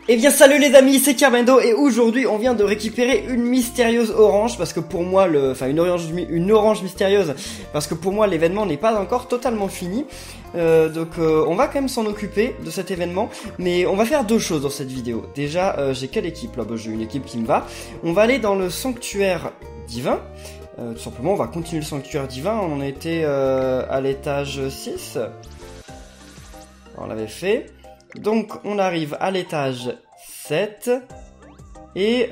Eh bien salut les amis, c'est Carmendo et aujourd'hui on vient de récupérer une mystérieuse orange parce que pour moi une orange mystérieuse parce que pour moi l'événement n'est pas encore totalement fini. Donc on va quand même s'en occuper de cet événement, mais on va faire deux choses dans cette vidéo. Déjà j'ai quelle équipe là? J'ai une équipe qui me va. On va aller dans le sanctuaire divin. Tout simplement on va continuer le sanctuaire divin. On en était à l'étage 6. On l'avait fait. Donc on arrive à l'étage 7 et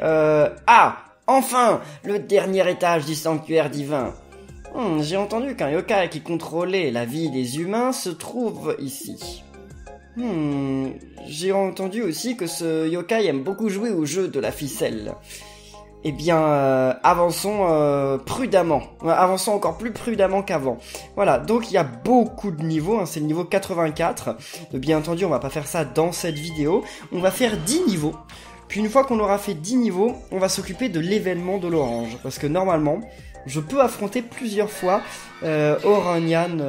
enfin le dernier étage du sanctuaire divin. J'ai entendu qu'un yokai qui contrôlait la vie des humains se trouve ici. J'ai entendu aussi que ce yokai aime beaucoup jouer au jeu de la ficelle. Eh bien, avançons prudemment. Avançons encore plus prudemment qu'avant. Voilà, donc il y a beaucoup de niveaux, hein, c'est le niveau 84. Bien entendu, on va pas faire ça dans cette vidéo. On va faire 10 niveaux. Puis une fois qu'on aura fait 10 niveaux, on va s'occuper de l'événement de l'orange. Parce que normalement, je peux affronter plusieurs fois Oranian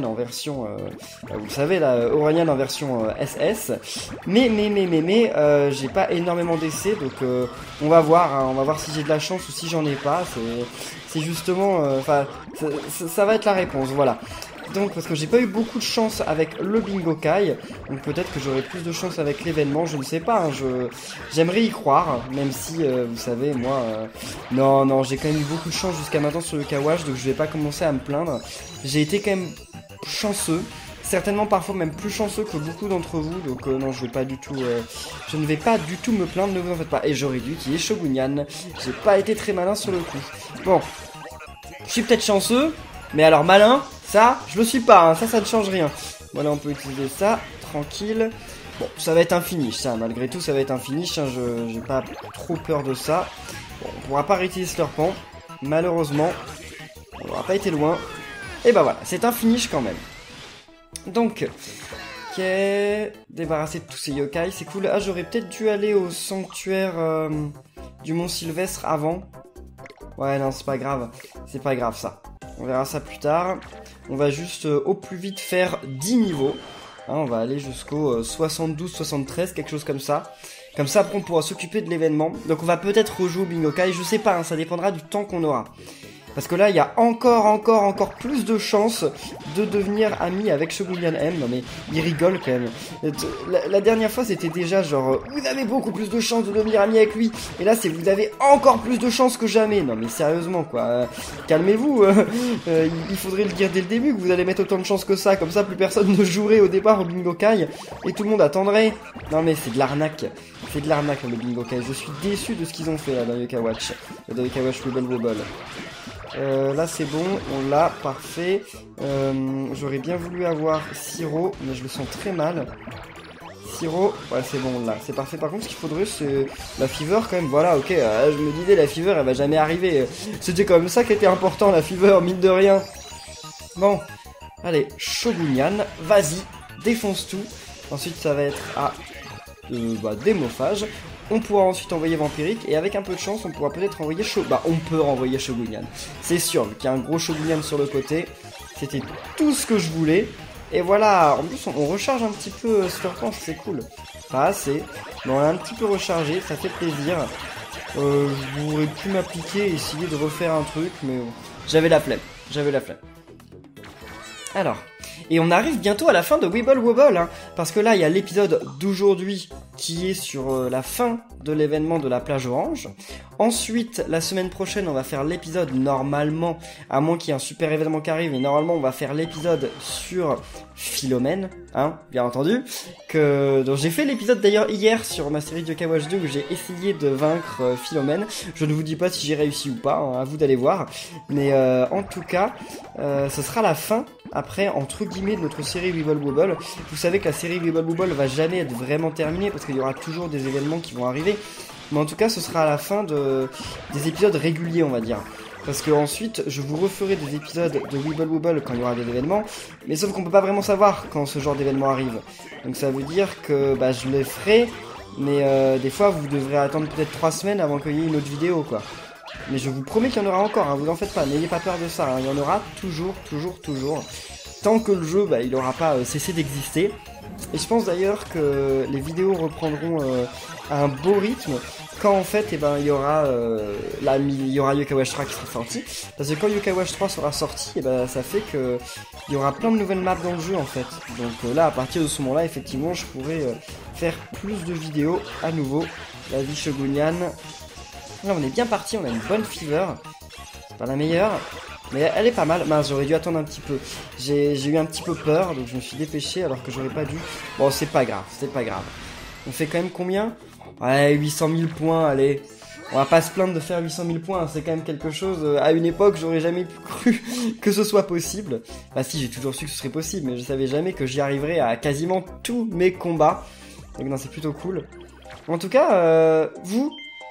en version, vous le savez là, Oranian en version SS, mais j'ai pas énormément d'essais, donc on va voir, hein, on va voir si j'ai de la chance ou si j'en ai pas. C'est justement, ça va être la réponse, voilà. Donc parce que j'ai pas eu beaucoup de chance avec le Bingokai, donc peut-être que j'aurai plus de chance avec l'événement, je ne sais pas, hein, j'aimerais y croire, même si vous savez moi, non j'ai quand même eu beaucoup de chance jusqu'à maintenant sur le Kawash, donc je vais pas commencer à me plaindre. J'ai été quand même chanceux, certainement parfois même plus chanceux que beaucoup d'entre vous, donc non je ne vais pas du tout me plaindre, ne vous en faites pas. Et j'aurais dû utiliser Shogunyan, j'ai pas été très malin sur le coup. Bon, je suis peut-être chanceux, mais alors malin, ça, je le suis pas, hein, ça ne change rien. Voilà, on peut utiliser ça, tranquille. Bon, ça va être un finish, ça, malgré tout, ça va être un finish, hein, j'ai pas trop peur de ça. Bon, on pourra pas réutiliser Slurpant, malheureusement. On n'aura pas été loin. Et bah voilà, c'est un finish quand même. Donc, ok, débarrasser de tous ces yokai, c'est cool. Ah, j'aurais peut-être dû aller au sanctuaire du Mont Sylvestre avant. Ouais, non, c'est pas grave ça. On verra ça plus tard. On va juste au plus vite faire 10 niveaux. Hein, on va aller jusqu'au 72-73, quelque chose comme ça. Comme ça, après, on pourra s'occuper de l'événement. Donc, on va peut-être rejouer au Bingokai. Je sais pas, hein, ça dépendra du temps qu'on aura. Parce que là, il y a encore plus de chances de devenir ami avec Shogunyan M. Non mais, il rigole quand même. La dernière fois, c'était déjà genre, vous avez beaucoup plus de chances de devenir ami avec lui. Et là, c'est vous avez encore plus de chances que jamais. Non mais sérieusement quoi, calmez-vous. Il faudrait le dire dès le début que vous allez mettre autant de chances que ça. Comme ça, plus personne ne jouerait au départ au Bingokai. Et tout le monde attendrait. Non mais c'est de l'arnaque. C'est de l'arnaque le Bingokai. Je suis déçu de ce qu'ils ont fait là dans Yokai Watch. Dans Yokai Watch Wobble. Là c'est bon, on l'a, parfait. J'aurais bien voulu avoir Siro, mais je le sens très mal. Siro, ouais c'est bon, on l'a, c'est parfait. Par contre ce qu'il faudrait c'est la fever quand même, voilà, ok, je me disais la fever elle va jamais arriver. C'était quand même ça qui était important, la fever, mine de rien. Bon, allez, Shogunyan, vas-y, défonce tout. Ensuite ça va être à démophage. On pourra ensuite envoyer Vampiric, et avec un peu de chance, on pourra peut-être envoyer on peut renvoyer Shogunyan. C'est sûr, vu qu'il y a un gros Shogunyan sur le côté. C'était tout ce que je voulais. Et voilà, en plus, on recharge un petit peu Slurpant, c'est cool. Pas assez, mais on l'a un petit peu rechargé, ça fait plaisir. Je voudrais pu m'appliquer et essayer de refaire un truc, mais bon, j'avais la flemme. Alors, et on arrive bientôt à la fin de Wibble Wobble, hein, parce que là, il y a l'épisode d'aujourd'hui qui est sur la fin de l'événement de la plage orange. Ensuite, la semaine prochaine, on va faire l'épisode normalement, à moins qu'il y ait un super événement qui arrive, mais normalement, on va faire l'épisode sur Philomène, hein, bien entendu. Donc j'ai fait l'épisode d'ailleurs hier sur ma série de Yokai Watch 2 où j'ai essayé de vaincre Philomène. Je ne vous dis pas si j'ai réussi ou pas, hein, à vous d'aller voir. Mais en tout cas, ce sera la fin. Après, entre guillemets, de notre série Wibble Wobble. Vous savez que la série Wibble Wobble va jamais être vraiment terminée parce qu'il y aura toujours des événements qui vont arriver. Mais en tout cas, ce sera à la fin des épisodes réguliers, on va dire. Parce que ensuite, je vous referai des épisodes de Wibble Wobble quand il y aura des événements. Mais sauf qu'on peut pas vraiment savoir quand ce genre d'événement arrive. Donc ça veut dire que je les ferai. Mais des fois, vous devrez attendre peut-être 3 semaines avant qu'il y ait une autre vidéo, quoi. Mais je vous promets qu'il y en aura encore, hein, vous en faites pas, n'ayez pas peur de ça, hein, il y en aura toujours. Tant que le jeu, il n'aura pas cessé d'exister. Et je pense d'ailleurs que les vidéos reprendront à un beau rythme quand en fait il y aura Yokai Watch 3 qui sera sorti. Parce que quand Yokai Watch 3 sera sorti, ça fait que il y aura plein de nouvelles maps dans le jeu en fait. Donc là à partir de ce moment là effectivement je pourrais faire plus de vidéos à nouveau. La vie Shogunyan. Là on est bien parti, on a une bonne fever. C'est pas la meilleure. Mais elle est pas mal. Mince, j'aurais dû attendre un petit peu. J'ai eu un petit peu peur, donc je me suis dépêché alors que j'aurais pas dû. Bon, c'est pas grave, c'est pas grave. On fait quand même combien? Ouais, 800 000 points, allez. On va pas se plaindre de faire 800 000 points, c'est quand même quelque chose. À une époque, j'aurais jamais cru que ce soit possible. Bah si, j'ai toujours su que ce serait possible, mais je savais jamais que j'y arriverais à quasiment tous mes combats. Donc non, c'est plutôt cool. En tout cas,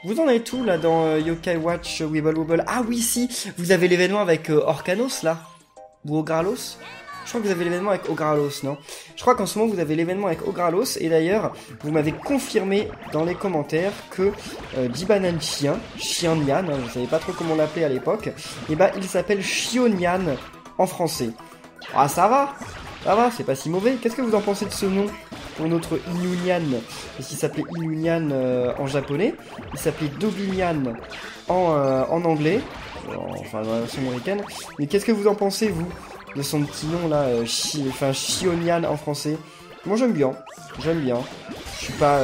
vous en êtes où là dans Yokai Watch Wibble Wobble? Ah oui, si, vous avez l'événement avec Orkanos là? Ou Ogralos? Je crois que vous avez l'événement avec Ogralos, non? Je crois qu'en ce moment vous avez l'événement avec Ogralos, et d'ailleurs, vous m'avez confirmé dans les commentaires que Jibanan Xianyan, hein, je savais pas trop comment l'appeler à l'époque, et il s'appelle Xionian en français. Ah ça va, c'est pas si mauvais. Qu'est-ce que vous en pensez de ce nom pour notre Inunian? Parce qu'il s'appelait Inunian en japonais, il s'appelait Doglinian en anglais, enfin dans la version américaine. Mais qu'est-ce que vous en pensez vous de son petit nom là, Xionian en français? Moi j'aime bien. Je suis pas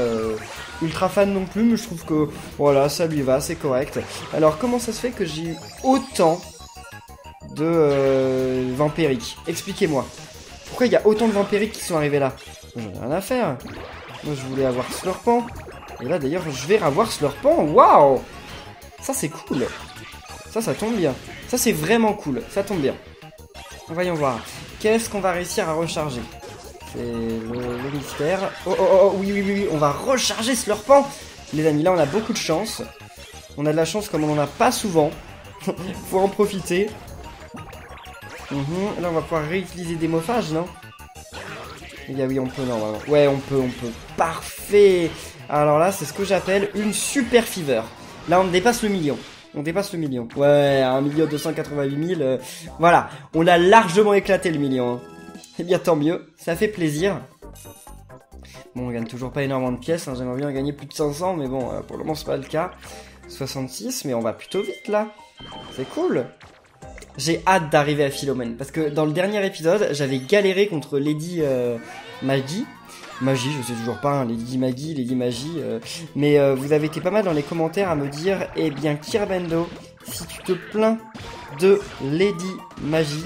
ultra fan non plus, mais je trouve que voilà, ça lui va, c'est correct. Alors comment ça se fait que j'ai eu autant de vampiriques? Expliquez-moi. Pourquoi il y a autant de vampiriques qui sont arrivés là? J'en ai rien à faire. Moi je voulais avoir Slurpant. Et là d'ailleurs je vais avoir Slurpant. Waouh! Ça c'est cool. Ça tombe bien. Ça c'est vraiment cool. Ça tombe bien. Voyons voir. Qu'est-ce qu'on va réussir à recharger? C'est le mystère. Oh, oui. On va recharger Slurpant. Les amis, là on a beaucoup de chance. On a de la chance comme on n'en a pas souvent. Faut en profiter. Là on va pouvoir réutiliser des mophages, non? Eh bien oui, on peut normalement. Ouais, on peut. Parfait. Alors là, c'est ce que j'appelle une super fever. Là, on dépasse le million. Ouais, 1 288 000. Voilà, on a largement éclaté le million. Hein. Eh bien, tant mieux. Ça fait plaisir. Bon, on gagne toujours pas énormément de pièces. Hein. J'aimerais bien en gagner plus de 500, mais bon, pour le moment, c'est pas le cas. 66, mais on va plutôt vite, là. C'est cool. J'ai hâte d'arriver à Philomène, parce que dans le dernier épisode, j'avais galéré contre Lady Magie, je sais toujours pas, hein, Lady Magie, mais vous avez été pas mal dans les commentaires à me dire, eh bien Kirabendo, si tu te plains de Lady Magie,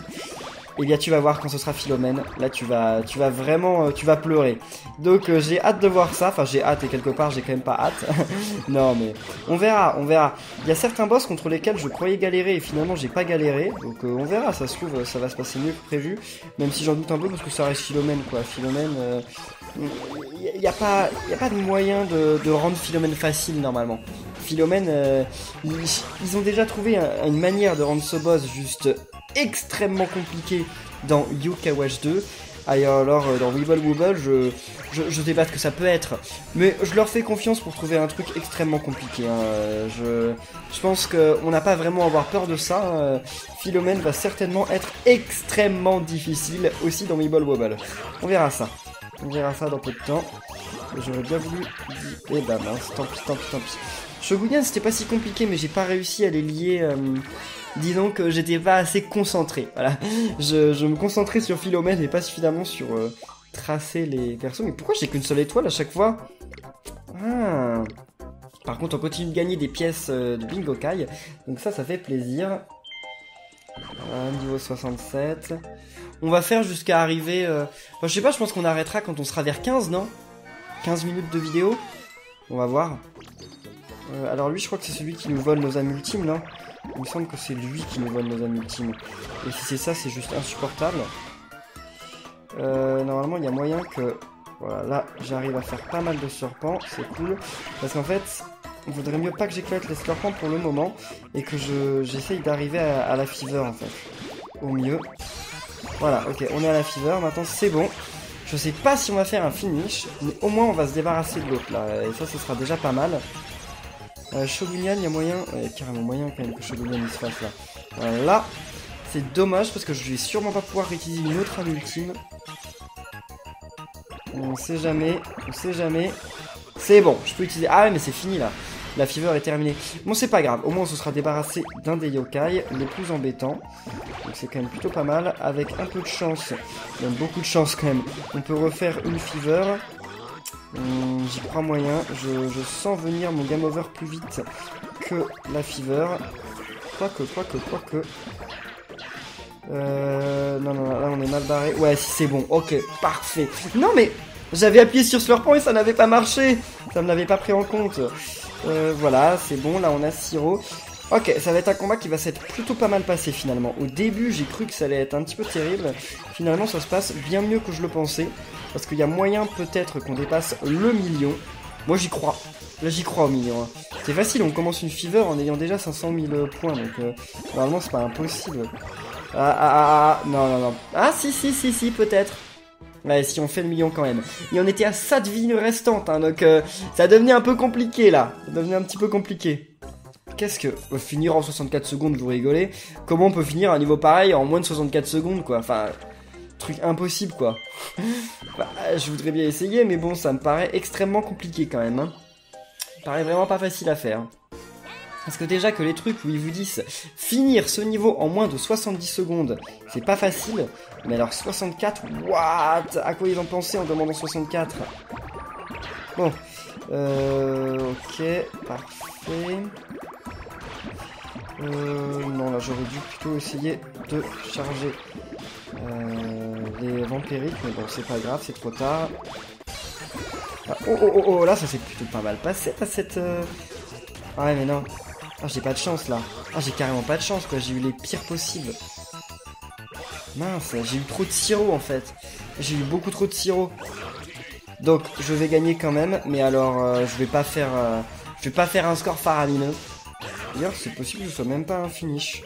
eh bien tu vas voir quand ce sera Philomène, là tu vas vraiment, tu vas pleurer. Donc j'ai hâte de voir ça, enfin j'ai hâte et quelque part j'ai quand même pas hâte. Non mais on verra. Il y a certains boss contre lesquels je croyais galérer et finalement j'ai pas galéré, donc on verra, ça se trouve ça va se passer mieux que prévu, même si j'en doute un peu parce que ça reste Philomène quoi. Philomène, y a pas de moyen de rendre Philomène facile normalement. Philomène, ils ont déjà trouvé une manière de rendre ce boss juste extrêmement compliqué dans Yokai Watch 2. Alors dans Wibble Wobble, je sais pas ce que ça peut être, mais je leur fais confiance pour trouver un truc extrêmement compliqué. Hein. Je pense qu'on n'a pas vraiment à avoir peur de ça. Hein. Philomène va certainement être extrêmement difficile aussi dans Wibble Wobble. On verra ça dans peu de temps. J'aurais bien voulu... Eh ben mince, tant pis. Shogunyan c'était pas si compliqué, mais j'ai pas réussi à les lier... Disons que j'étais pas assez concentré, voilà. Je me concentrais sur Philomène et pas suffisamment sur tracer les persos. Mais pourquoi j'ai qu'une seule étoile à chaque fois? Ah. Par contre, on continue de gagner des pièces de Bingokai, donc ça fait plaisir. Niveau 67. On va faire jusqu'à arriver... Enfin, je sais pas, je pense qu'on arrêtera quand on sera vers 15, non? 15 minutes de vidéo. On va voir. Alors lui, je crois que c'est celui qui nous vole nos âmes ultimes, non? Il me semble que c'est lui qui nous vole nos âmes ultimes. Et si c'est ça, c'est juste insupportable. Normalement, il y a moyen que... Voilà, là, j'arrive à faire pas mal de serpents. C'est cool. Parce qu'en fait, il vaudrait mieux pas que j'éclate les serpents pour le moment. Et que j'essaye d'arriver à la fever, en fait. Au mieux. Voilà, ok, on est à la fever. Maintenant, c'est bon. Je sais pas si on va faire un finish. Mais au moins, on va se débarrasser de l'autre, là. Et ça, ce sera déjà pas mal. Shogunyan, il y a moyen... Ouais, carrément moyen quand même que Shogunyan il se fasse là. Voilà. C'est dommage parce que je vais sûrement pas pouvoir réutiliser une autre âme ultime. On sait jamais, on sait jamais. C'est bon, je peux utiliser... Ah ouais, mais c'est fini là. La fever est terminée. Bon, c'est pas grave. Au moins, on se sera débarrassé d'un des yokai les plus embêtants. Donc, c'est quand même plutôt pas mal. Avec un peu de chance, même beaucoup de chance quand même, on peut refaire une fever. J'y crois moyen. Je sens venir mon game over plus vite que la fever. Quoique. Non, là, on est mal barré. Ouais, si, c'est bon. Ok, parfait. Non, mais j'avais appuyé sur Slurpant et ça n'avait pas marché. Ça me l'avait pas pris en compte. Voilà, c'est bon, là on a Siro. Ok, ça va être un combat qui va s'être plutôt pas mal passé finalement. Au début, j'ai cru que ça allait être un petit peu terrible. Finalement, ça se passe bien mieux que je le pensais. Parce qu'il y a moyen peut-être qu'on dépasse le million. Moi, j'y crois. Là, j'y crois au million. Hein. C'est facile, on commence une fever en ayant déjà 500 000 points. Donc, normalement, c'est pas impossible. Non. Ah, si, peut-être. Ouais, si on fait le million quand même. Et on était à 7 vies restantes, hein, donc ça devenait un peu compliqué là. Ça devenait un petit peu compliqué. Qu'est-ce que... finir en 64 secondes, vous rigolez. Comment on peut finir un niveau pareil en moins de 64 secondes, quoi. Enfin, truc impossible, quoi. Bah, je voudrais bien essayer, mais bon, ça me paraît extrêmement compliqué quand même. Hein. Ça me paraît vraiment pas facile à faire. Parce que déjà que les trucs où ils vous disent finir ce niveau en moins de 70 secondes, c'est pas facile. Mais alors 64, what? À quoi ils ont pensé en demandant 64? Bon, ok, parfait. Non, là j'aurais dû plutôt essayer de charger les vampiriques, mais bon, c'est pas grave, c'est trop tard. Ah, oh, là ça s'est plutôt pas mal passé à cette... Ah ouais, mais non. Ah, j'ai pas de chance là. Ah, j'ai carrément pas de chance quoi, j'ai eu les pires possibles. Mince, j'ai eu trop de sirop en fait. J'ai eu beaucoup trop de sirop. Donc, je vais gagner quand même, mais alors, je vais pas faire un score faramineux. D'ailleurs, c'est possible que ce soit même pas un finish.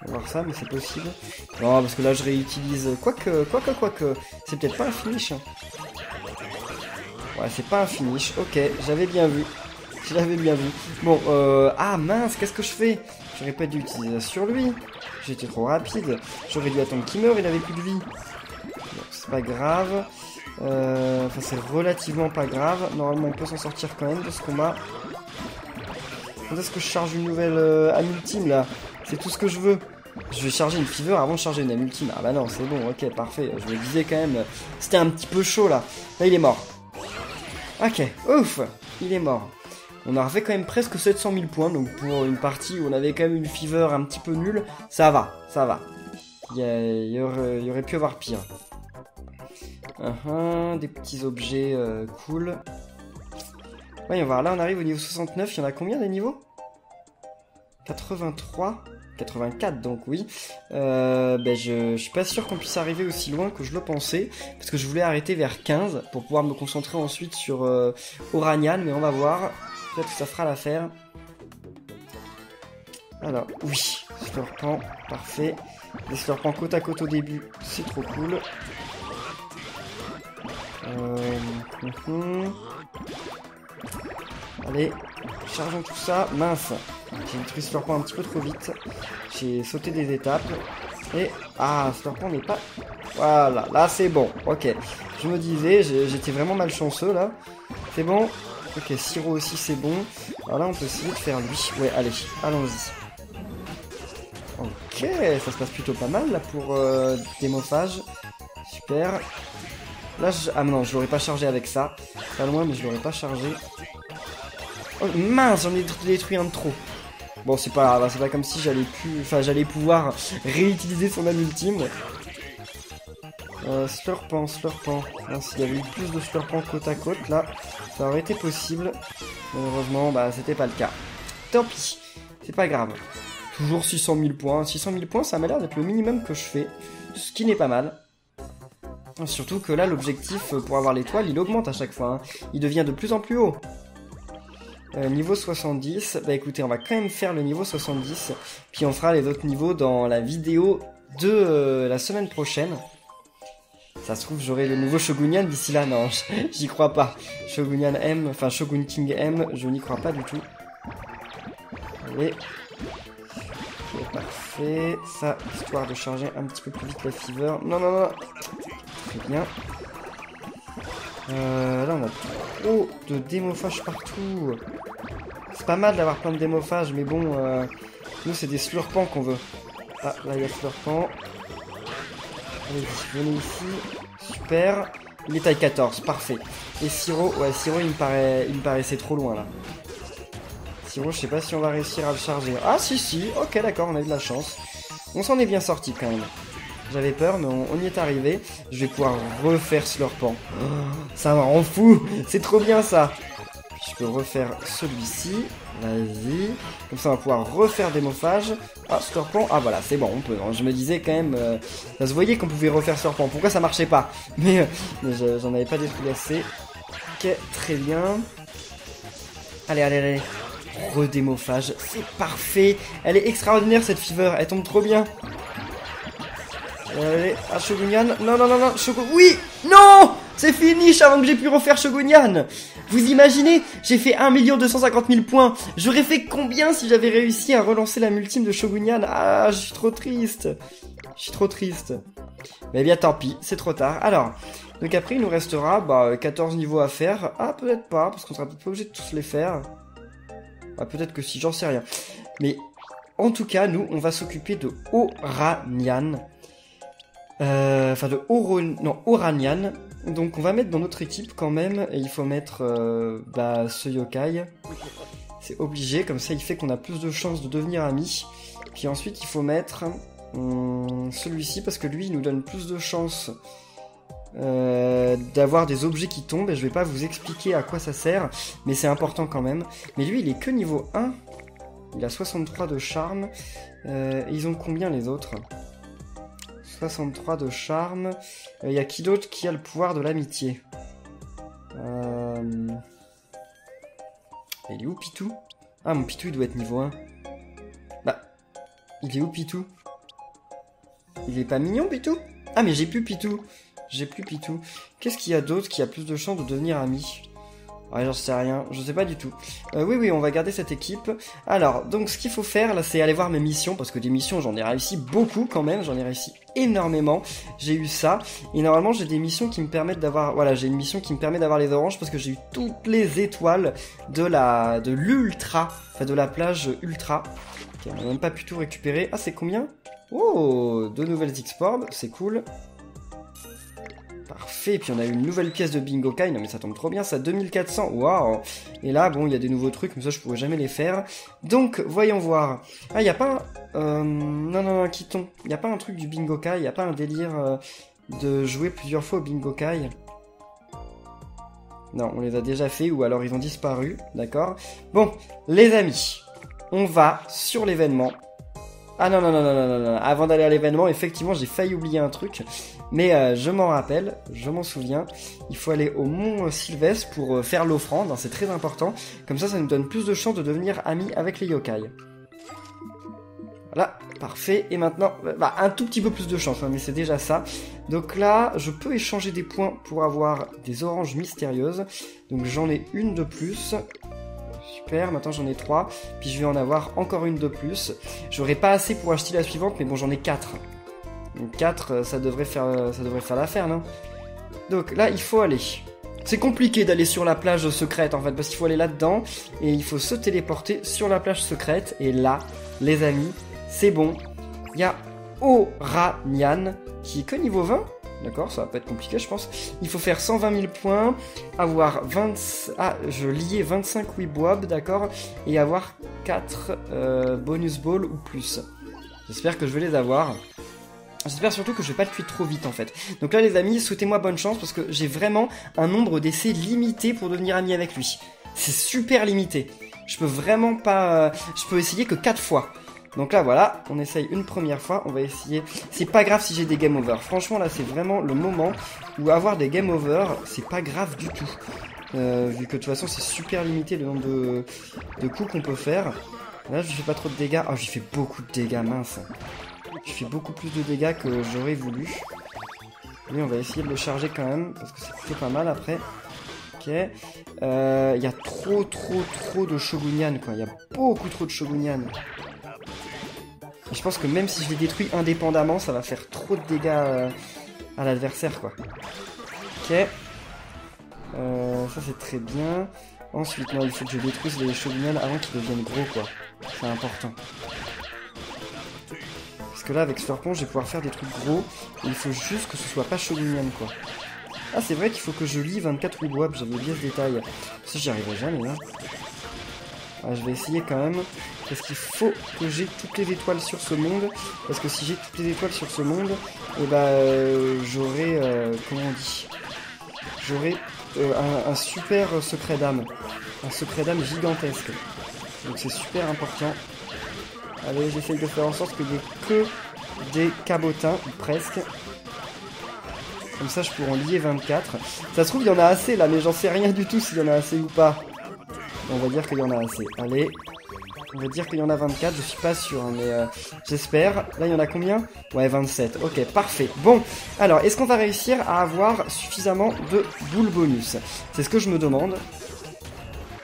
On va voir ça, mais c'est possible. Non, parce que là, je réutilise... Quoique... C'est peut-être pas un finish. Hein. Ouais, c'est pas un finish. Ok, j'avais bien vu. Je l'avais bien vu. Bon, ah mince, qu'est-ce que je fais? J'aurais pas dû utiliser ça sur lui. J'étais trop rapide. J'aurais dû attendre qu'il meure, il avait plus de vie. Bon, c'est pas grave. Enfin, c'est relativement pas grave. Normalement, on peut s'en sortir quand même de ce combat. Quand est-ce que je charge une nouvelle âme ultime, là? C'est tout ce que je veux. Je vais charger une fever avant de charger une âme ultime. Ah bah non, c'est bon, ok, parfait. Je me disais quand même... C'était un petit peu chaud, là. Là, il est mort. Ok, ouf, il est mort. On a refait quand même presque 700 000 points, donc pour une partie où on avait quand même une fever un petit peu nulle, ça va. Il y aurait pu avoir pire. Des petits objets cool. Voyons voir, là on arrive au niveau 69, il y en a combien des niveaux? 83 84 donc oui. Je suis pas sûr qu'on puisse arriver aussi loin que je le pensais, parce que je voulais arrêter vers 15 pour pouvoir me concentrer ensuite sur Oranian, mais on va voir. Peut-être que ça fera l'affaire. Alors, oui, Slurpant, parfait. Les Slurpants côte à côte au début, c'est trop cool. Allez, chargeons tout ça. Mince, j'ai détruit Slurpant un petit peu trop vite. J'ai sauté des étapes. Et, ah, Slurpant n'est pas... Voilà, là c'est bon, ok. Je me disais, j'étais vraiment malchanceux là. C'est bon. Ok, Siro aussi c'est bon. Alors là on peut essayer de faire lui. Ouais, allez, allons-y. Ok, ça se passe plutôt pas mal là pour démophage. Super. Là, ah non, je l'aurais pas chargé avec ça. Pas loin, mais je l'aurais pas chargé. Oh mince, j'en ai détruit un de trop. Bon, c'est pas grave, c'est pas comme si j'allais pouvoir réutiliser son âme ultime. Slurpant. S'il y avait eu plus de Slurpant côte à côte, là, ça aurait été possible. Malheureusement, bah, c'était pas le cas. Tant pis, c'est pas grave. Toujours 600 000 points. 600 000 points, ça m'a l'air d'être le minimum que je fais. Ce qui n'est pas mal. Surtout que là, l'objectif pour avoir l'étoile, il augmente à chaque fois. Hein. Il devient de plus en plus haut. Niveau 70. Bah écoutez, on va quand même faire le niveau 70. Puis on fera les autres niveaux dans la vidéo de la semaine prochaine. Ça se trouve, j'aurai le nouveau Shogunyan d'ici là. Non, j'y crois pas. Shogunyan M, enfin Shogun King M, je n'y crois pas du tout. Allez. Ok, parfait. Ça, histoire de charger un petit peu plus vite la fever. Non. Très bien. Là, on a trop de démophages partout. C'est pas mal d'avoir plein de démophages, mais bon, nous, c'est des slurpants qu'on veut. Ah, là, il y a slurpant. Allez, venez ici. Super. Il est taille 14, parfait. Et Siro, ouais, Siro, il me paraissait trop loin, là. Siro, je sais pas si on va réussir à le charger. Ah, si, ok, d'accord, on a eu de la chance. On s'en est bien sorti, quand même. J'avais peur, mais on y est arrivé. Je vais pouvoir refaire Slurpant. Oh, ça me rend fou. C'est trop bien, ça. Je peux refaire celui-ci. Vas-y. Comme ça, on va pouvoir refaire Démophage. Ah, Slurpant. Ah, voilà, c'est bon, on peut. Je me disais quand même... ça se voyait qu'on pouvait refaire Slurpant. Pourquoi ça marchait pas? Mais j'en avais pas détruit assez. Ok, très bien. Allez. Redémophage. C'est parfait. Elle est extraordinaire, cette Fever. Elle tombe trop bien. Allez, à Shogunyan. Non, Oui. Non. C'est fini avant que j'ai pu refaire Shogunyan. Vous imaginez, j'ai fait 1 250 000 points. J'aurais fait combien si j'avais réussi à relancer la multime de Shogunyan? Ah, je suis trop triste. Mais bien, tant pis, c'est trop tard. Alors, donc après, il nous restera 14 niveaux à faire. Ah, peut-être pas, parce qu'on sera peut-être pas obligé de tous les faire. Ah, peut-être que si, j'en sais rien. Mais, en tout cas, nous, on va s'occuper de Oranyan. Enfin de Oranyan. Donc on va mettre dans notre équipe quand même. Et il faut mettre ce yokai. C'est obligé, comme ça il fait qu'on a plus de chances de devenir amis. Puis ensuite il faut mettre celui-ci parce que lui il nous donne plus de chances d'avoir des objets qui tombent. Et je vais pas vous expliquer à quoi ça sert, mais c'est important quand même. Mais lui il est que niveau 1. Il a 63 de charme. Ils ont combien les autres ? 63 de charme. Il y a qui d'autre qui a le pouvoir de l'amitié? Il est où Pitou? Ah, mon Pitou il doit être niveau 1. Bah, il est où Pitou? Il est pas mignon Pitou? Ah mais j'ai plus Pitou. Qu'est-ce qu'il y a d'autre qui a plus de chances de devenir ami? Ouais, j'en sais rien, je sais pas du tout. Oui, on va garder cette équipe. Alors, donc ce qu'il faut faire, là, c'est aller voir mes missions, parce que des missions, j'en ai réussi beaucoup quand même, j'en ai réussi énormément. J'ai eu ça, et normalement, j'ai des missions qui me permettent d'avoir... Voilà, j'ai une mission qui me permet d'avoir les oranges, parce que j'ai eu toutes les étoiles de l'ultra, enfin de la plage ultra. Ok, on n'a même pas pu tout récupérer. Ah, c'est combien? Oh, 2 nouvelles X-Porbs, c'est cool. Parfait, et puis on a eu une nouvelle pièce de Bingo Kai, non mais ça tombe trop bien, ça 2400, waouh. Et là, bon, il y a des nouveaux trucs, mais ça je pourrais jamais les faire. Donc, voyons voir. Ah, il n'y a pas un... Non, Kiton. Il n'y a pas un truc du Bingo Kai, il n'y a pas un délire de jouer plusieurs fois au Bingo Kai. Non, on les a déjà fait, ou alors ils ont disparu, d'accord. Bon, les amis, on va sur l'événement. Ah non, avant d'aller à l'événement, effectivement, j'ai failli oublier un truc. Mais je m'en rappelle, je m'en souviens. Il faut aller au Mont Sylvestre pour faire l'offrande, hein, c'est très important. Comme ça nous donne plus de chances de devenir amis avec les yokai. Voilà, parfait. Et maintenant, un tout petit peu plus de chance, hein, mais c'est déjà ça. Donc là, je peux échanger des points pour avoir des oranges mystérieuses. Donc j'en ai une de plus. Super, maintenant j'en ai 3. Puis je vais en avoir encore une de plus. J'aurai pas assez pour acheter la suivante, mais bon, j'en ai 4. Donc 4, ça devrait faire l'affaire, non? Donc là, il faut aller. C'est compliqué d'aller sur la plage secrète, en fait, parce qu'il faut aller là-dedans, et il faut se téléporter sur la plage secrète, et là, les amis, c'est bon. Il y a Oranyan, qui est que niveau 20. D'accord, ça va pas être compliqué, je pense. Il faut faire 120 000 points, avoir 20... Ah, je liais 25 Weebob, d'accord, et avoir 4 bonus balls ou plus. J'espère que je vais les avoir. J'espère surtout que je vais pas le tuer trop vite en fait. Donc là les amis, souhaitez-moi bonne chance parce que j'ai vraiment un nombre d'essais limité pour devenir ami avec lui. C'est super limité. Je peux vraiment pas... Je peux essayer que 4 fois. Donc là voilà, on essaye une première fois, on va essayer... C'est pas grave si j'ai des game over. Franchement là c'est vraiment le moment où avoir des game over, c'est pas grave du tout. Vu que de toute façon c'est super limité le nombre de coups qu'on peut faire. Là je lui fais pas trop de dégâts. Oh, j'y fais beaucoup de dégâts, mince. Je fais beaucoup plus de dégâts que j'aurais voulu. Lui, on va essayer de le charger quand même, parce que c'est plutôt pas mal après. Ok. Il y a trop de Shogunyan, quoi. Il y a beaucoup trop de Shogunyan. Et je pense que même si je les détruis indépendamment, ça va faire trop de dégâts à l'adversaire, quoi. Ok. Ça c'est très bien. Ensuite, non, il faut que je détruise les shogunons avant qu'ils deviennent gros, quoi. C'est important. Parce que là, avec Slurpon, je vais pouvoir faire des trucs gros. Et il faut juste que ce soit pas shogunan, quoi. Ah, c'est vrai qu'il faut que je lis 24 Wigwab, j'avais oublié ce détail. Ça, j'y arriverai jamais, hein. Ah, je vais essayer quand même. Parce qu'il faut que j'ai toutes les étoiles sur ce monde. Parce que si j'ai toutes les étoiles sur ce monde, et j'aurai... comment on dit? J'aurai un super secret d'âme. Un secret d'âme gigantesque. Donc c'est super important. Allez, j'essaye de faire en sorte qu'il n'y ait que des cabotins, ou presque. Comme ça, je pourrais en lier 24. Ça se trouve, il y en a assez là, mais j'en sais rien du tout s'il y en a assez ou pas. On va dire qu'il y en a assez. Allez. On va dire qu'il y en a 24, je suis pas sûr, hein, mais j'espère. Là, il y en a combien? Ouais, 27. Ok, parfait. Bon, alors, est-ce qu'on va réussir à avoir suffisamment de boules bonus? C'est ce que je me demande.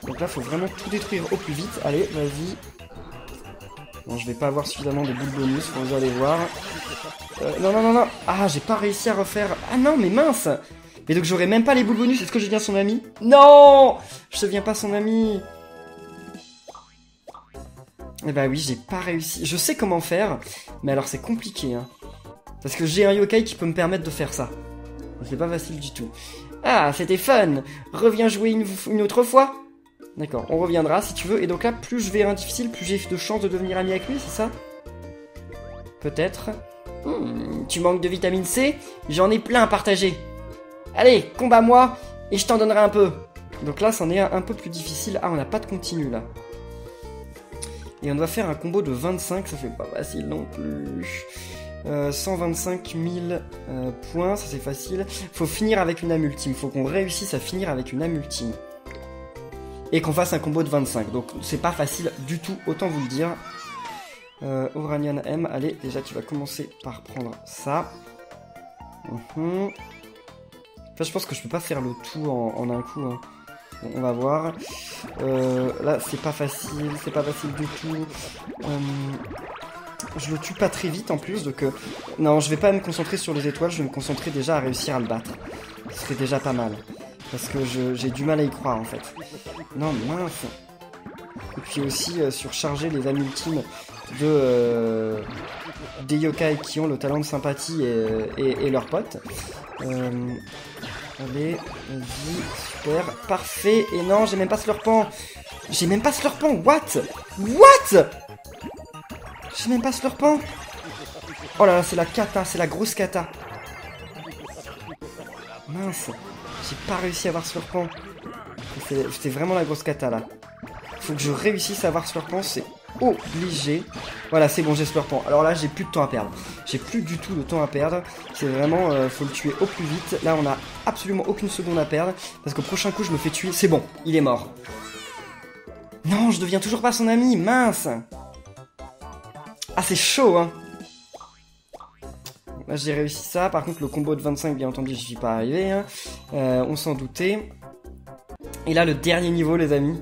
Donc là, faut vraiment tout détruire au plus vite. Allez, vas-y. Non, je vais pas avoir suffisamment de boules bonus, vous allez voir. Non. Ah, j'ai pas réussi à refaire... Ah non, mais mince. Mais donc, j'aurais même pas les boules bonus. Est-ce que je deviens son ami? Non, je deviens pas son ami. Eh bah oui, j'ai pas réussi. Je sais comment faire, mais alors c'est compliqué, hein. Parce que j'ai un yokai qui peut me permettre de faire ça. C'est pas facile du tout. Ah, c'était fun. Reviens jouer une autre fois. D'accord, on reviendra si tu veux. Et donc là, plus je vais un difficile, plus j'ai de chances de devenir ami avec lui, c'est ça? Peut-être. Tu manques de vitamine C? J'en ai plein à partager. Allez, combat-moi, et je t'en donnerai un peu. Donc là, c'en est un peu plus difficile. Ah, on n'a pas de continu, là. Et on doit faire un combo de 25, ça fait pas facile non plus. 125 000 points, ça c'est facile. Faut finir avec une âme ultime, faut qu'on réussisse à finir avec une âme ultime. Et qu'on fasse un combo de 25, donc c'est pas facile du tout, autant vous le dire. Oranian M, allez, déjà tu vas commencer par prendre ça. Enfin, je pense que je peux pas faire le tout en un coup, hein. On va voir. Là, c'est pas facile du tout. Je le tue pas très vite en plus, donc... non, je vais pas me concentrer sur les étoiles, je vais me concentrer déjà à réussir à le battre. Ce serait déjà pas mal. Parce que j'ai du mal à y croire, en fait. Non, mais mince. Et puis aussi, surcharger les âmes ultimes des yokai qui ont le talent de sympathie et leurs potes. Allez, vas-y, super, parfait. Et non, j'ai même pas Slurpant. J'ai même pas Slurpant, what? J'ai même pas Slurpant. Oh là là, c'est la cata, c'est la grosse cata. Mince, j'ai pas réussi à avoir Slurpant. C'était vraiment la grosse cata là. Faut que je réussisse à avoir Slurpant, c'est obligé. Voilà, c'est bon, j'ai Slurpant. Alors là, j'ai plus de temps à perdre. J'ai plus du tout de temps à perdre. C'est vraiment, faut le tuer au plus vite. Là, on a absolument aucune seconde à perdre. Parce qu'au prochain coup, je me fais tuer. C'est bon, il est mort. Non, je deviens toujours pas son ami, mince. Ah, c'est chaud, hein. Là, j'ai réussi ça. Par contre, le combo de 25, bien entendu, j'y suis pas arrivé, hein. On s'en doutait. Et là, le dernier niveau, les amis.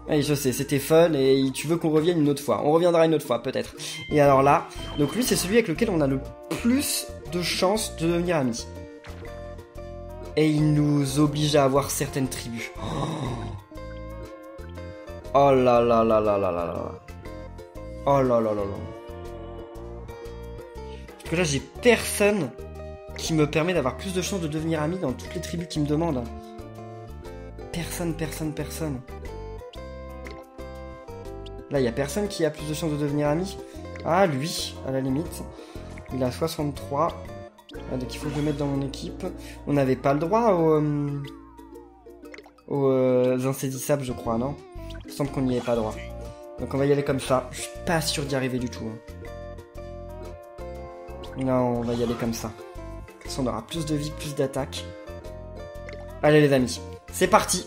Oui, je sais, c'était fun et tu veux qu'on revienne une autre fois. On reviendra une autre fois, peut-être. Et alors là, donc lui, c'est celui avec lequel on a le plus de chances de devenir amis. Et il nous oblige à avoir certaines tribus. Oh là là là là là là là. Oh là là là là. Parce que là, j'ai personne qui me permet d'avoir plus de chances de devenir ami dans toutes les tribus qui me demandent. Personne. Là, il n'y a personne qui a plus de chances de devenir ami. Ah, lui, à la limite. Il a 63. Ah, donc il faut que je le mette dans mon équipe. On n'avait pas le droit aux insaisissables, je crois, non? Il me semble qu'on n'y avait pas droit. Donc on va y aller comme ça. Je suis pas sûr d'y arriver du tout. Hein. Non, on va y aller comme ça. Comme ça, on aura plus de vie, plus d'attaque. Allez les amis, c'est parti.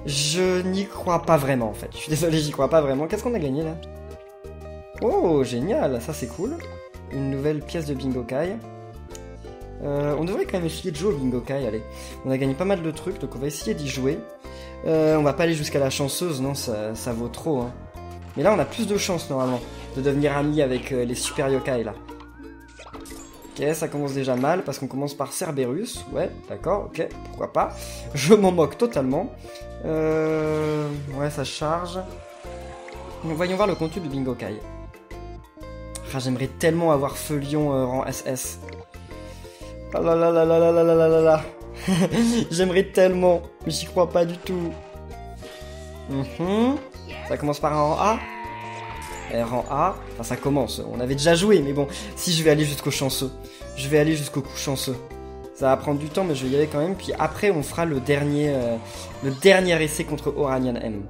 Je n'y crois pas vraiment en fait. Je suis désolé, j'y crois pas vraiment. Qu'est-ce qu'on a gagné là? Oh, génial, ça c'est cool. Une nouvelle pièce de Bingo Kai. On devrait quand même essayer de jouer au Bingo Kai, allez. On a gagné pas mal de trucs, donc on va essayer d'y jouer. On va pas aller jusqu'à la chanceuse, non, ça vaut trop. Hein. Mais là, on a plus de chance normalement de devenir amis avec les super yokai là. Ok, ça commence déjà mal parce qu'on commence par Cerberus. Ouais, d'accord, ok, pourquoi pas. Je m'en moque totalement. Ouais, ça charge. Donc, voyons voir le contenu du Bingokai. Ah, j'aimerais tellement avoir Feu Lion rang SS. Ah là là là là là là là là là. J'aimerais tellement, mais j'y crois pas du tout. Ça commence par un rang A. Rang A, enfin ça commence, on avait déjà joué, mais bon, si je vais aller jusqu'au chanceux, je vais aller jusqu'au coup chanceux. Ça va prendre du temps, mais je vais y aller quand même, puis après on fera le dernier essai contre Oranian M.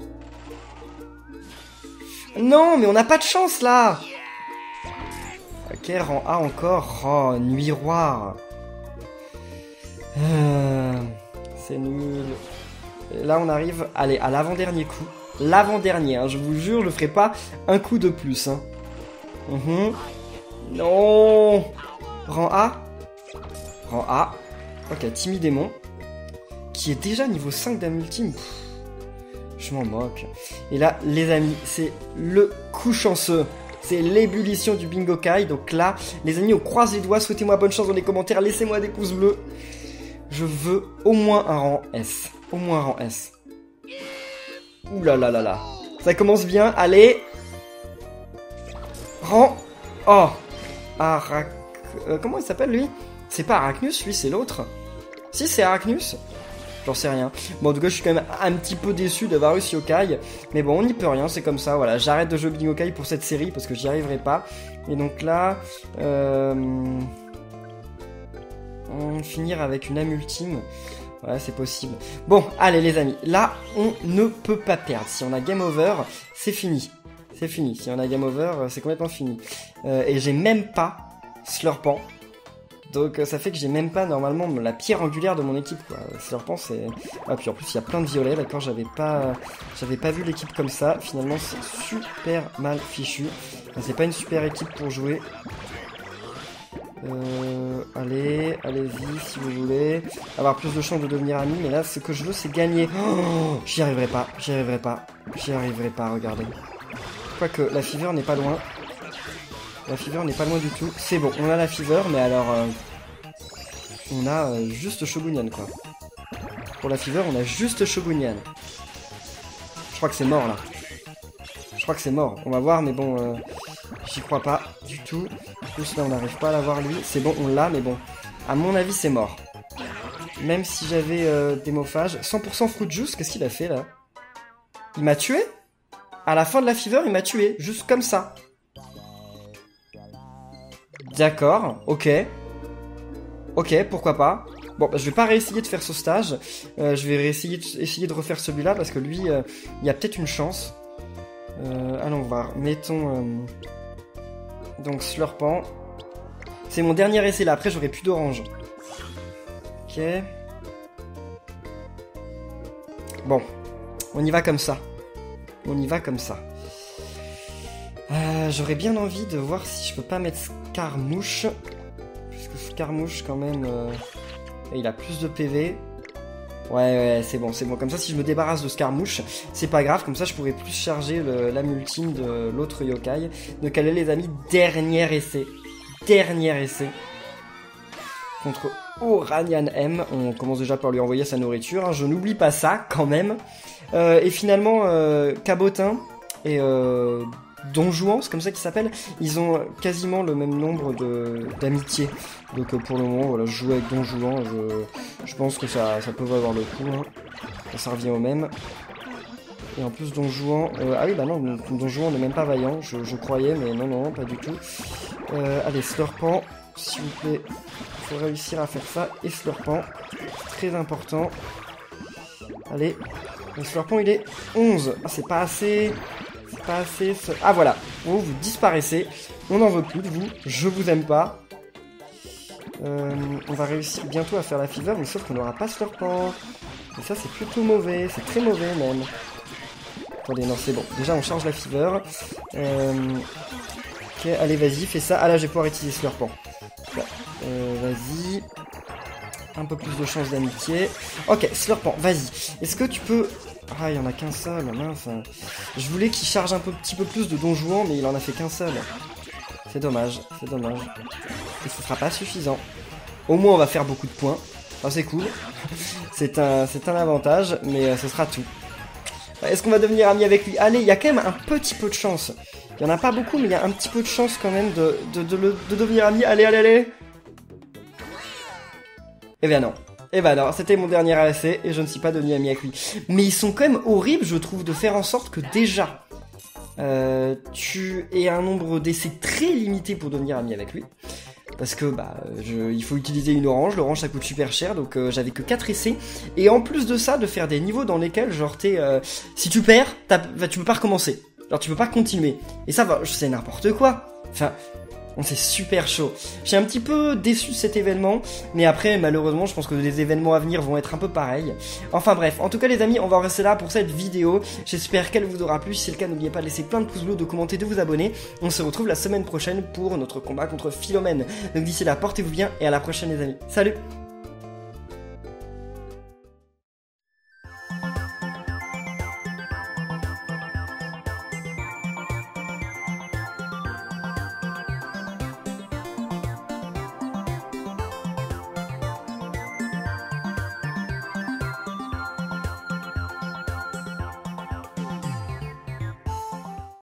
Non, mais on n'a pas de chance là. Ok, rang A encore, oh, Nuiroir. C'est nul. Et là on arrive, allez, à l'avant-dernier coup. L'avant-dernier, hein, je vous jure, je ferai pas un coup de plus. Hein. Non. Rang A. Rang A. Ok, Timidémon. Qui est déjà niveau 5 d'Amultime. Je m'en moque. Et là, les amis, c'est le coup chanceux. C'est l'ébullition du Bingokai. Donc là, les amis, on croise les doigts. Souhaitez-moi bonne chance dans les commentaires. Laissez-moi des pouces bleus. Je veux au moins un rang S. Au moins un rang S. Ouh là là là là. Ça commence bien, allez. Rang. Oh. Comment il s'appelle lui? C'est pas Arachnus, lui, c'est l'autre. Si, c'est Arachnus. J'en sais rien. Bon, en tout cas, je suis quand même un petit peu déçu d'avoir eu ce yokai. Mais bon, on n'y peut rien, c'est comme ça, voilà. J'arrête de jouer Bingokai pour cette série parce que j'y arriverai pas. Et donc là... on finir avec une âme ultime. Ouais, c'est possible. Bon, allez les amis, là, on ne peut pas perdre. Si on a game over, c'est fini. C'est fini. Si on a game over, c'est complètement fini. Et j'ai même pas Slurpant. Donc ça fait que j'ai même pas normalement la pierre angulaire de mon équipe, quoi. Slurpant, c'est... Ah, puis en plus, il y a plein de violets, d'accord. J'avais pas vu l'équipe comme ça. Finalement, c'est super mal fichu. C'est pas une super équipe pour jouer. Allez-y si vous voulez. Avoir plus de chances de devenir ami, mais là ce que je veux c'est gagner. Oh, j'y arriverai pas, regardez. Quoique la fever n'est pas loin. La fever n'est pas loin du tout. C'est bon, on a la fever, mais alors on a juste Shogunyan quoi. Pour la fever, on a juste Shogunyan. Je crois que c'est mort là. Je crois que c'est mort. On va voir, mais bon, j'y crois pas du tout. En plus, là, on n'arrive pas à l'avoir lui. C'est bon, on l'a, mais bon. À mon avis, c'est mort. Même si j'avais démophage. 100% fruit juice, qu'est-ce qu'il a fait, là? Il m'a tué? À la fin de la fever, il m'a tué. Juste comme ça. D'accord, ok. Ok, pourquoi pas. Bon, bah, je vais pas réessayer de faire ce stage. Je vais essayer de refaire celui-là, parce que lui, il y a peut-être une chance. Allons voir. Mettons... Donc Slurpant. C'est mon dernier essai là, après j'aurai plus d'orange. Ok. Bon. On y va comme ça. On y va comme ça. J'aurais bien envie de voir si je peux pas mettre Scarmouche. Parce que Scarmouche quand même... il a plus de PV. Ouais, c'est bon. Comme ça, si je me débarrasse de Scarmouche, c'est pas grave. Comme ça, je pourrais plus charger l'âme ultime de l'autre yokai. Donc, allez, les amis, dernier essai. Contre Oranian M. On commence déjà par lui envoyer sa nourriture. Hein. Je n'oublie pas ça, quand même. Et finalement, Cabotin et Don Juan, c'est comme ça qu'ils s'appellent, ils ont quasiment le même nombre d'amitié. Donc pour le moment, voilà, je joue avec Don Juan, je pense que ça peut valoir le coup. Hein. Ça revient au même. Et en plus, Don Juan... ah oui, bah non, Don Juan n'est même pas vaillant, je croyais, mais non, pas du tout. Allez, Slurpant, s'il vous plaît, il faut réussir à faire ça. Et Slurpant, très important. Allez, le Slurpant, il est 11. Ah, c'est pas assez... Pas assez... Ah voilà, vous disparaissez, on n'en veut plus de vous, je vous aime pas. On va réussir bientôt à faire la fever, mais sauf qu'on n'aura pas Slurpant. Et ça c'est plutôt mauvais, c'est très mauvais même. Attendez, non c'est bon, déjà on charge la fever. Ok, allez vas-y, fais ça. Ah là je vais pouvoir utiliser Slurpant. Vas-y. Un peu plus de chance d'amitié. Ok, Slurpant, vas-y. Est-ce que tu peux... Ah, il y en a qu'un seul, mince. Je voulais qu'il charge un petit peu plus de Don Juan, mais il en a fait qu'un seul. C'est dommage, c'est dommage. et ce sera pas suffisant. Au moins on va faire beaucoup de points. Enfin, c'est cool. c'est un avantage, mais ce sera tout. Est-ce qu'on va devenir ami avec lui? Allez, il y a quand même un petit peu de chance. Il y en a pas beaucoup, mais il y a un petit peu de chance quand même de devenir ami. Allez, allez, allez. Eh bien non. Eh ben non, c'était mon dernier ASC et je ne suis pas devenu ami avec lui. Mais ils sont quand même horribles, je trouve, de faire en sorte que déjà, tu aies un nombre d'essais très limité pour devenir ami avec lui. Parce que il faut utiliser une orange, l'orange ça coûte super cher, donc j'avais que 4 essais. Et en plus de ça, de faire des niveaux dans lesquels, genre si tu perds, tu peux pas recommencer. Genre tu peux pas continuer. Et ça, c'est n'importe quoi. Enfin... c'est super chaud. Je suis un petit peu déçu de cet événement, mais après, malheureusement, je pense que les événements à venir vont être un peu pareils. Enfin bref, en tout cas les amis, on va en rester là pour cette vidéo. J'espère qu'elle vous aura plu. Si c'est le cas, n'oubliez pas de laisser plein de pouces bleus, de commenter, de vous abonner. On se retrouve la semaine prochaine pour notre combat contre Philomène. Donc d'ici là, portez-vous bien et à la prochaine les amis. Salut!